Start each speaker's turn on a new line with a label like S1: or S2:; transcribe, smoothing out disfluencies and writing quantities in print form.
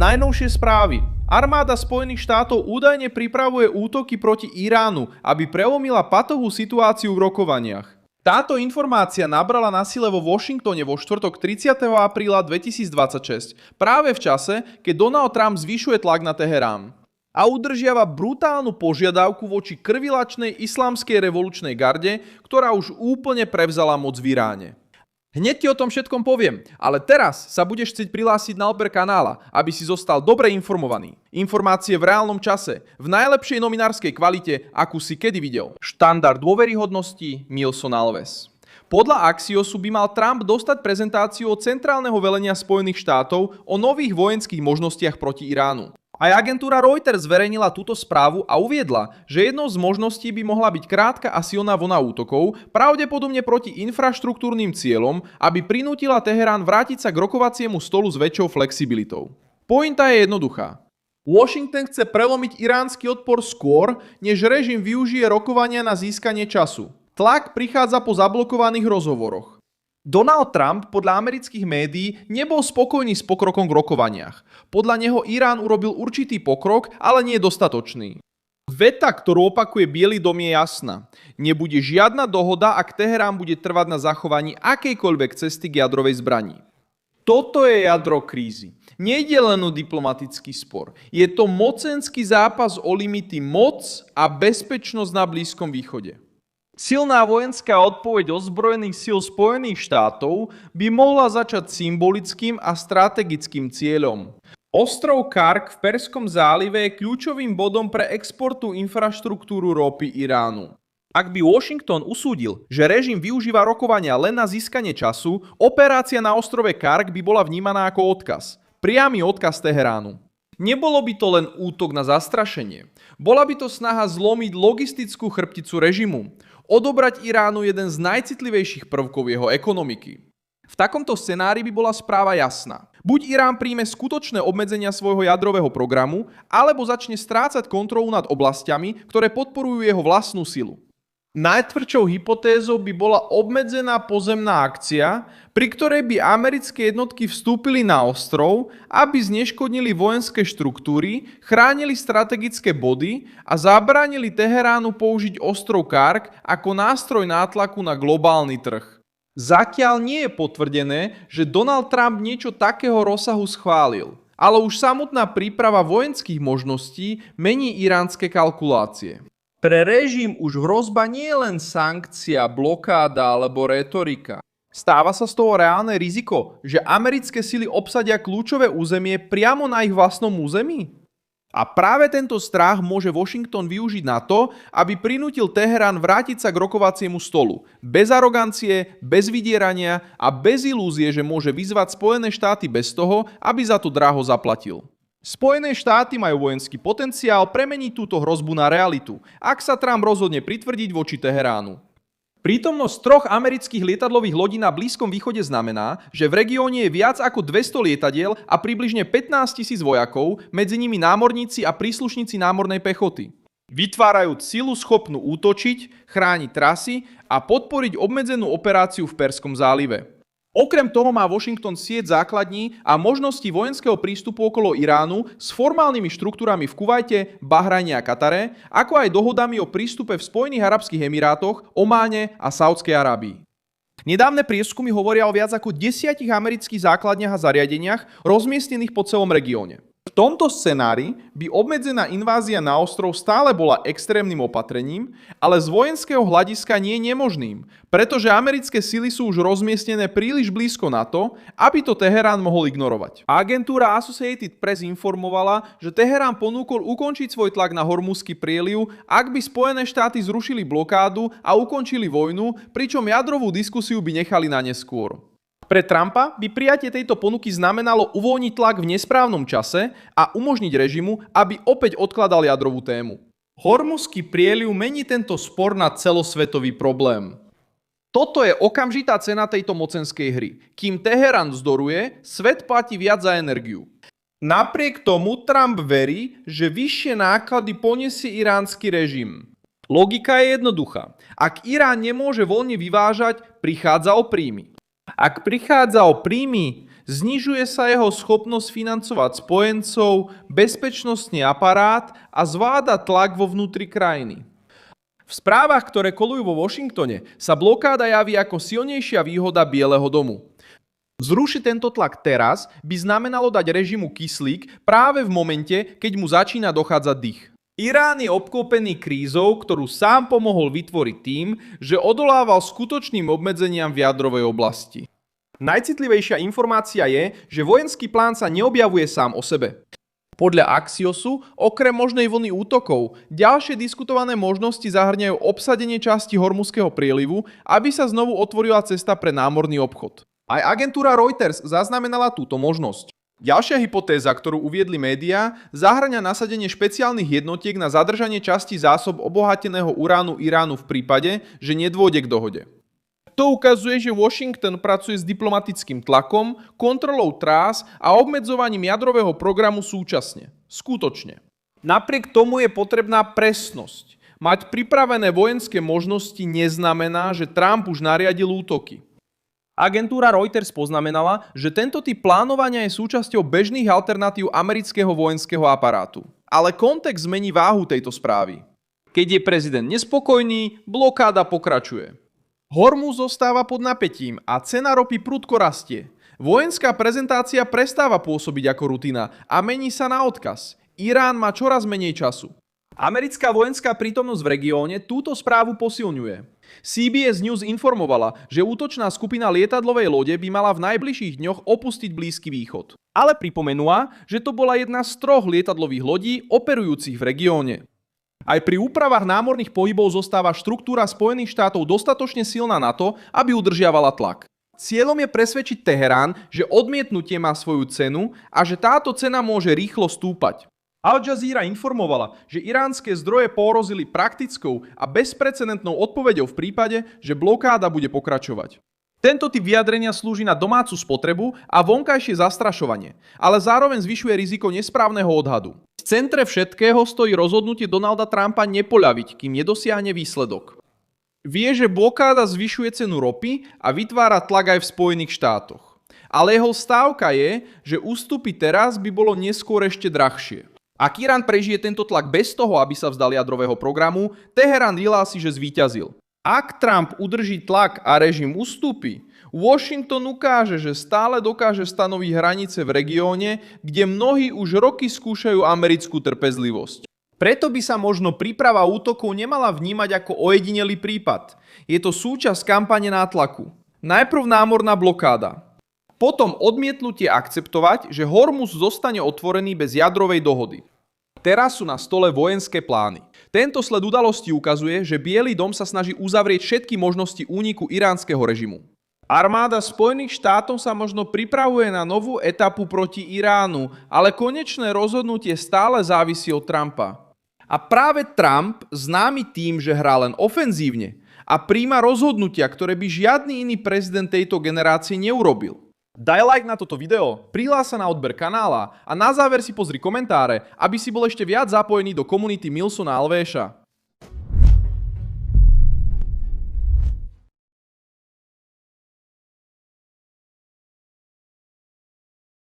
S1: Najnovšie správy. Armáda Spojených štátov údajne pripravuje útoky proti Iránu, aby prelomila patovú situáciu v rokovaniach. Táto informácia nabrala na sile vo Washingtone vo štvrtok 30. apríla 2026, práve v čase, keď Donald Trump zvyšuje tlak na Teherán a udržiava brutálnu požiadavku voči krvilačnej islamskej revolučnej garde, ktorá už úplne prevzala moc v Iráne. Hneď ti o tom všetkom poviem, ale teraz sa budeš chcieť prihlásiť na odber kanála, aby si zostal dobre informovaný. Informácie v reálnom čase, v najlepšej novinárskej kvalite, akú si kedy videl. Štandard dôveryhodnosti Nilson Alves. Podľa Axiosu by mal Trump dostať prezentáciu od centrálneho velenia Spojených štátov o nových vojenských možnostiach proti Iránu. Aj agentúra Reuters zverejnila túto správu a uviedla, že jednou z možností by mohla byť krátka a silná vlna útokov, pravdepodobne proti infraštruktúrnym cieľom, aby prinútila Teherán vrátiť sa k rokovaciemu stolu s väčšou flexibilitou. Pointa je jednoduchá. Washington chce prelomiť iránsky odpor skôr, než režim využije rokovania na získanie času. Tlak prichádza po zablokovaných rozhovoroch. Donald Trump podľa amerických médií nebol spokojný s pokrokom v rokovaniach. Podľa neho Irán urobil určitý pokrok, ale nie dostatočný. Veta, ktorú opakuje Biely dom, je jasná. Nebude žiadna dohoda, ak Teherán bude trvať na zachovaní akejkoľvek cesty k jadrovej zbrani. Toto je jadro krízy. Nejde len o diplomatický spor. Je to mocenský zápas o limity moc a bezpečnosť na Blízkom východe. Silná vojenská odpoveď ozbrojených síl Spojených štátov by mohla začať symbolickým a strategickým cieľom. Ostrov Kark v Perskom zálive je kľúčovým bodom pre exportnú infraštruktúru ropy Iránu. Ak by Washington usúdil, že režim využíva rokovania len na získanie času, operácia na ostrove Kark by bola vnímaná ako odkaz. Priamy odkaz Teheránu. Nebolo by to len útok na zastrašenie. Bola by to snaha zlomiť logistickú chrbticu režimu. Odobrať Iránu jeden z najcitlivejších prvkov jeho ekonomiky. V takomto scenári by bola správa jasná. Buď Irán príjme skutočné obmedzenia svojho jadrového programu, alebo začne strácať kontrolu nad oblastiami, ktoré podporujú jeho vlastnú silu. Najtvrdšou hypotézou by bola obmedzená pozemná akcia, pri ktorej by americké jednotky vstúpili na ostrov, aby zneškodnili vojenské štruktúry, chránili strategické body a zabránili Teheránu použiť ostrov Kark ako nástroj nátlaku na globálny trh. Zatiaľ nie je potvrdené, že Donald Trump niečo takého rozsahu schválil, ale už samotná príprava vojenských možností mení iránske kalkulácie. Pre režim už hrozba nie je len sankcia, blokáda alebo retorika. Stáva sa z toho reálne riziko, že americké sily obsadia kľúčové územie priamo na ich vlastnom území? A práve tento strach môže Washington využiť na to, aby prinútil Teherán vrátiť sa k rokovaciemu stolu. Bez arogancie, bez vydierania a bez ilúzie, že môže vyzvať Spojené štáty bez toho, aby za to draho zaplatil. Spojené štáty majú vojenský potenciál premeniť túto hrozbu na realitu, ak sa Trump rozhodne pritvrdiť voči Teheránu. Prítomnosť 3 amerických lietadlových lodí na Blízkom východe znamená, že v regióne je viac ako 200 lietadiel a približne 15 000 vojakov, medzi nimi námorníci a príslušníci námornej pechoty. Vytvárajúc silu schopnú útočiť, chrániť trasy a podporiť obmedzenú operáciu v Perskom zálive. Okrem toho má Washington sieť základní a možnosti vojenského prístupu okolo Iránu s formálnymi štruktúrami v Kuvajte, Bahrajne a Katare, ako aj dohodami o prístupe v Spojených arabských emirátoch, Ománe a Saudskej Arábii. Nedávne prieskumy hovoria o viac ako 10 amerických základniach a zariadeniach rozmiestnených po celom regióne. V tomto scenári by obmedzená invázia na ostrov stále bola extrémnym opatrením, ale z vojenského hľadiska nie nemožným, pretože americké sily sú už rozmiestnené príliš blízko na to, aby to Teherán mohol ignorovať. Agentúra Associated Press informovala, že Teherán ponúkol ukončiť svoj tlak na Hormuzský prieliv, ak by Spojené štáty zrušili blokádu a ukončili vojnu, pričom jadrovú diskusiu by nechali na neskôr. Pre Trumpa by prijatie tejto ponuky znamenalo uvoľniť tlak v nesprávnom čase a umožniť režimu, aby opäť odkladal jadrovú tému. Hormuzský prieliv mení tento spor na celosvetový problém. Toto je okamžitá cena tejto mocenskej hry. Kým Teherán vzdoruje, svet platí viac za energiu. Napriek tomu Trump verí, že vyššie náklady poniesie iránsky režim. Logika je jednoduchá. Ak Irán nemôže voľne vyvážať, prichádza o príjmy. Ak prichádza o príjmy, Znižuje sa jeho schopnosť financovať spojencov, bezpečnostný aparát a zvláda tlak vo vnútri krajiny. V správach, ktoré kolujú vo Washingtone, sa blokáda javí ako silnejšia výhoda Bieleho domu. Zrušiť tento tlak teraz by znamenalo dať režimu kyslík práve v momente, keď mu začína dochádzať dých. Irán je obklopený krízou, ktorú sám pomohol vytvoriť tým, že odolával skutočným obmedzeniam v jadrovej oblasti. Najcitlivejšia informácia je, že vojenský plán sa neobjavuje sám o sebe. Podľa Axiosu, okrem možnej vlny útokov, ďalšie diskutované možnosti zahŕňajú obsadenie časti Hormuzského prielivu, aby sa znovu otvorila cesta pre námorný obchod. Aj agentúra Reuters zaznamenala túto možnosť. Ďalšia hypotéza, ktorú uviedli médiá, zahŕňa nasadenie špeciálnych jednotiek na zadržanie časti zásob obohateného uránu Iránu v prípade, že nedôjde k dohode. To ukazuje, že Washington pracuje s diplomatickým tlakom, kontrolou trás a obmedzovaním jadrového programu súčasne. Skutočne. Napriek tomu je potrebná presnosť. Mať pripravené vojenské možnosti neznamená, že Trump už nariadil útoky. Agentúra Reuters poznamenala, že tento typ plánovania je súčasťou bežných alternatív amerického vojenského aparátu. Ale kontext zmení váhu tejto správy. Keď je prezident nespokojný, blokáda pokračuje. Hormuz zostáva pod napätím a cena ropy prudko rastie. Vojenská prezentácia prestáva pôsobiť ako rutina a mení sa na odkaz. Irán má čoraz menej času. Americká vojenská prítomnosť v regióne túto správu posilňuje. CBS News informovala, že útočná skupina lietadlovej lode by mala v najbližších dňoch opustiť Blízky východ. Ale pripomenula, že to bola jedna z 3 lietadlových lodí operujúcich v regióne. Aj pri úpravách námorných pohybov zostáva štruktúra Spojených štátov dostatočne silná na to, aby udržiavala tlak. Cieľom je presvedčiť Teherán, že odmietnutie má svoju cenu a že táto cena môže rýchlo stúpať. Al Jazeera informovala, že iránske zdroje pohrozili praktickou a bezprecedentnou odpoveďou v prípade, že blokáda bude pokračovať. Tento typ vyjadrenia slúži na domácu spotrebu a vonkajšie zastrašovanie, ale zároveň zvyšuje riziko nesprávneho odhadu. V centre všetkého stojí rozhodnutie Donalda Trumpa nepoľaviť, kým nedosiahne výsledok. Vie, že blokáda zvyšuje cenu ropy a vytvára tlak aj v Spojených štátoch. Ale jeho stávka je, že ústupy teraz by bolo neskôr ešte drahšie. Ak Irán prežije tento tlak bez toho, aby sa vzdal jadrového programu, Teherán vyhlási, že zvíťazil. Ak Trump udrží tlak a režim ustúpi, Washington ukáže, že stále dokáže stanoviť hranice v regióne, kde mnohí už roky skúšajú americkú trpezlivosť. Preto by sa možno príprava útokov nemala vnímať ako ojedinelý prípad. Je to súčasť kampane nátlaku. Najprv námorná blokáda. Potom odmietnutie akceptovať, že Hormuz zostane otvorený bez jadrovej dohody. Teraz sú na stole vojenské plány. Tento sled udalostí ukazuje, že Biely dom sa snaží uzavrieť všetky možnosti úniku iránskeho režimu. Armáda Spojených štátov sa možno pripravuje na novú etapu proti Iránu, ale konečné rozhodnutie stále závisí od Trumpa. A práve Trump, známy tým, že hrá len ofenzívne a príjma rozhodnutia, ktoré by žiadny iný prezident tejto generácie neurobil. Daj like na toto video, prihlás sa na odber kanála a na záver si pozri komentáre, aby si bol ešte viac zapojený do komunity Milsona Alvéša.